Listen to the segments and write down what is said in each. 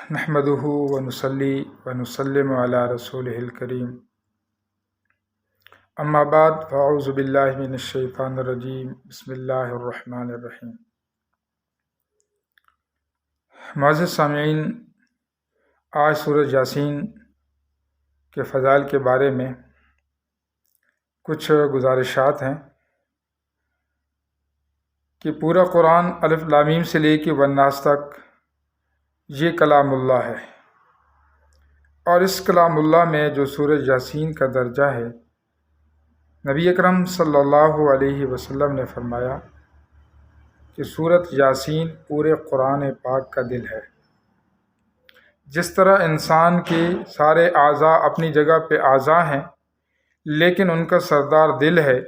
نحمده ونصلي ونسلم على رسوله الكريم اما بعد فاعوذ باللہ من الشیطان الرجیم بسم اللہ الرحمن الرحیم۔ معزز سامعین، آج سورۃ یاسین کے فضائل کے بارے میں کچھ گزارشات ہیں کہ پورا قرآن الف لام میم سے لے کے والناس تک یہ کلام اللہ ہے، اور اس کلام اللہ میں جو سورۃ یاسین کا درجہ ہے، نبی اکرم صلی اللہ علیہ وسلم نے فرمایا کہ سورۃ یاسین پورے قرآن پاک کا دل ہے۔ جس طرح انسان کے سارے اعضاء اپنی جگہ پہ اعضاء ہیں، لیکن ان کا سردار دل ہے۔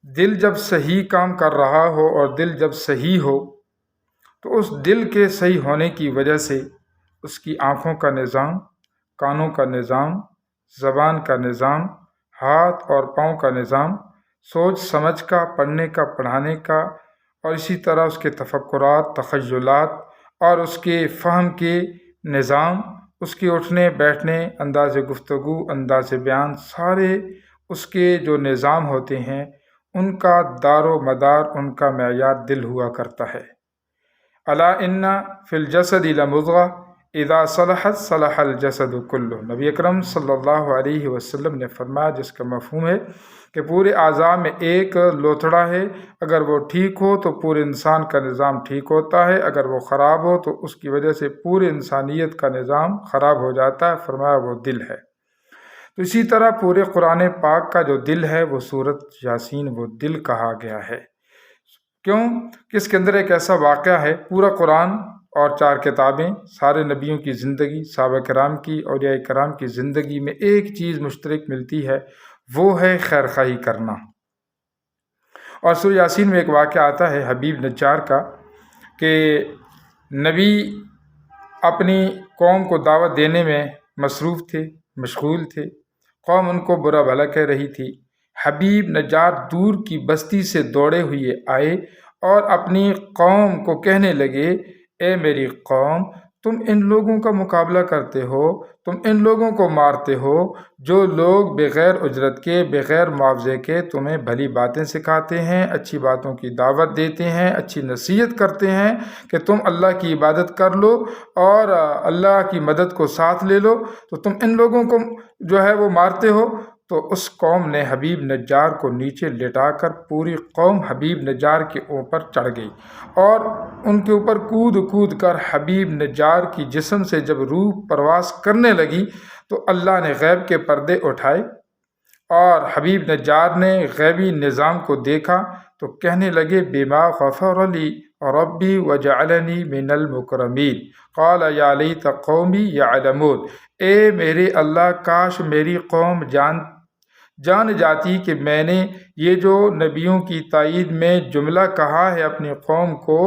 دل جب صحیح کام کر رہا ہو اور دل جب صحیح ہو تو اس دل کے صحیح ہونے کی وجہ سے اس کی آنکھوں کا نظام، کانوں کا نظام، زبان کا نظام، ہاتھ اور پاؤں کا نظام، سوچ سمجھ کا، پڑھنے کا، پڑھانے کا، اور اسی طرح اس کے تفکرات، تخیلات اور اس کے فہم کے نظام، اس کے اٹھنے بیٹھنے، انداز گفتگو، انداز بیان، سارے اس کے جو نظام ہوتے ہیں ان کا دار و مدار، ان کا معیار دل ہوا کرتا ہے۔ الا ان فی الجسد لمضغہ اذا صلحت صلح الجسد کلہ۔ نبی اکرم صلی اللہ علیہ وسلم نے فرمایا، جس کا مفہوم ہے کہ پورے اعضاء میں ایک لوتھڑا ہے، اگر وہ ٹھیک ہو تو پورے انسان کا نظام ٹھیک ہوتا ہے، اگر وہ خراب ہو تو اس کی وجہ سے پورے انسانیت کا نظام خراب ہو جاتا ہے۔ فرمایا وہ دل ہے۔ تو اسی طرح پورے قرآن پاک کا جو دل ہے وہ سورۃ یاسین وہ دل کہا گیا ہے۔ کیوں کہ اس کے اندر ایک ایسا واقعہ ہے، پورا قرآن اور 4 کتابیں، سارے نبیوں کی زندگی، صحابہ کرام کی، اولیاء کرام کی زندگی میں ایک چیز مشترک ملتی ہے، وہ ہے خیر خواہی کرنا۔ اور سورہ یاسین میں ایک واقعہ آتا ہے حبیب نجار کا کہ نبی اپنی قوم کو دعوت دینے میں مصروف تھے، مشغول تھے، قوم ان کو برا بھلا کہہ رہی تھی۔ حبیب نجار دور کی بستی سے دوڑے ہوئے آئے اور اپنی قوم کو کہنے لگے، اے میری قوم، تم ان لوگوں کا مقابلہ کرتے ہو، تم ان لوگوں کو مارتے ہو جو لوگ بغیر اجرت کے، بغیر معاوضے کے تمہیں بھلی باتیں سکھاتے ہیں، اچھی باتوں کی دعوت دیتے ہیں، اچھی نصیحت کرتے ہیں کہ تم اللہ کی عبادت کر لو اور اللہ کی مدد کو ساتھ لے لو، تو تم ان لوگوں کو جو ہے وہ مارتے ہو۔ تو اس قوم نے حبیب نجار کو نیچے لٹا کر پوری قوم حبیب نجار کے اوپر چڑھ گئی اور ان کے اوپر کود کود کر حبیب نجار کی جسم سے جب روح پرواز کرنے لگی تو اللہ نے غیب کے پردے اٹھائے اور حبیب نجار نے غیبی نظام کو دیکھا تو کہنے لگے، بما غفر لی ربی وجعلنی من المکرمین قال یا لیت قومی یعلمون۔ اے میرے اللہ، کاش میری قوم جان جاتی کہ میں نے یہ جو نبیوں کی تائید میں جملہ کہا ہے اپنی قوم کو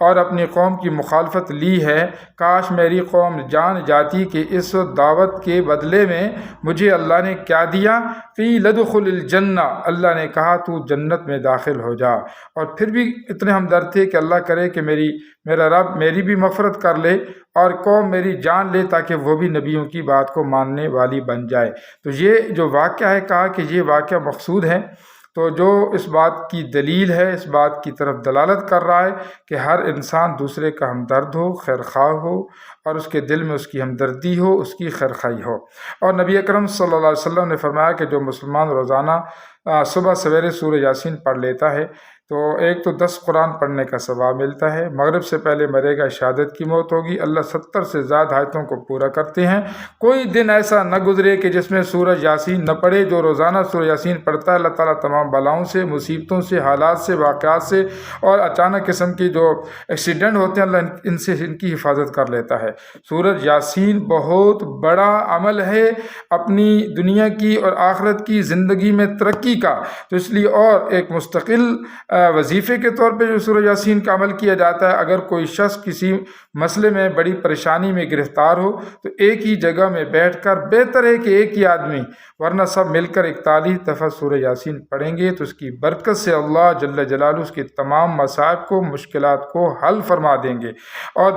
اور اپنی قوم کی مخالفت لی ہے، کاش میری قوم جان جاتی کہ اس دعوت کے بدلے میں مجھے اللہ نے کیا دیا۔ قیل ادخل الجنہ، اللہ نے کہا تو جنت میں داخل ہو جا۔ اور پھر بھی اتنے ہمدرد تھے کہ اللہ کرے کہ میرا رب میری بھی مغفرت کر لے اور قوم میری جان لے تاکہ وہ بھی نبیوں کی بات کو ماننے والی بن جائے۔ تو یہ جو واقعہ ہے، کہا کہ یہ واقعہ مقصود ہے، تو جو اس بات کی دلیل ہے، اس بات کی طرف دلالت کر رہا ہے کہ ہر انسان دوسرے کا ہمدرد ہو، خیر خواہ ہو، اور اس کے دل میں اس کی ہمدردی ہو، اس کی خیر خواہی ہو۔ اور نبی اکرم صلی اللہ علیہ وسلم نے فرمایا کہ جو مسلمان روزانہ صبح سویرے سورہ یاسین پڑھ لیتا ہے تو ایک تو 10 قرآن پڑھنے کا ثواب ملتا ہے، مغرب سے پہلے مرے گا، شہادت کی موت ہوگی، اللہ 70 سے زیادہ آیتوں کو پورا کرتے ہیں۔ کوئی دن ایسا نہ گزرے کہ جس میں سورہ یاسین نہ پڑھے۔ جو روزانہ سورہ یاسین پڑھتا ہے اللہ تعالیٰ تمام بلاؤں سے، مصیبتوں سے، حالات سے، واقعات سے اور اچانک قسم کی جو ایکسیڈنٹ ہوتے ہیں اللہ ان کی حفاظت کر لیتا ہے۔ سورہ یاسین بہت بڑا عمل ہے اپنی دنیا کی اور آخرت کی زندگی میں ترقی کا، تو اس لیے اور ایک مستقل وظیفے کے طور پہ جو سورہ یاسین کا عمل کیا جاتا ہے، اگر کوئی شخص کسی مسئلے میں بڑی پریشانی میں گرفتار ہو تو ایک ہی جگہ میں بیٹھ کر، بہتر ہے کہ ایک ہی آدمی، ورنہ سب مل کر 41 دفعہ سورہ یاسین پڑھیں گے تو اس کی برکت سے اللہ جل جلالہ اس کے تمام مصائب کو، مشکلات کو حل فرما دیں گے، اور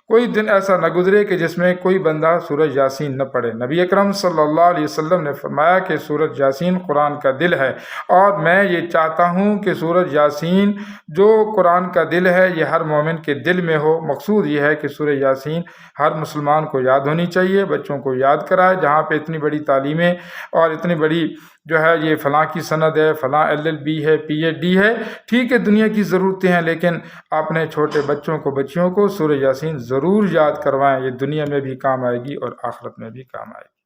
کوئی دن ایسا نہ گزرے کہ جس میں کوئی بندہ سورہ یاسین نہ پڑھے۔ نبی اکرم صلی اللہ علیہ وسلم نے فرمایا کہ سورہ یاسین قرآن کا دل ہے، اور میں یہ چاہتا ہوں کہ سورہ یاسین جو قرآن کا دل ہے یہ ہر مومن کے دل میں ہو۔ مقصود یہ ہے کہ سورہ یاسین ہر مسلمان کو یاد ہونی چاہیے، بچوں کو یاد کرائے۔ جہاں پہ اتنی بڑی تعلیمیں اور اتنی بڑی جو ہے یہ فلاں کی سند ہے، فلاں LLB ہے، PhD ہے، ٹھیک ہے دنیا کی ضرورتیں ہیں، لیکن اپنے چھوٹے بچوں کو، بچیوں کو سورہ یاسین ضرور یاد کروائیں۔ یہ دنیا میں بھی کام آئے گی اور آخرت میں بھی کام آئے گی۔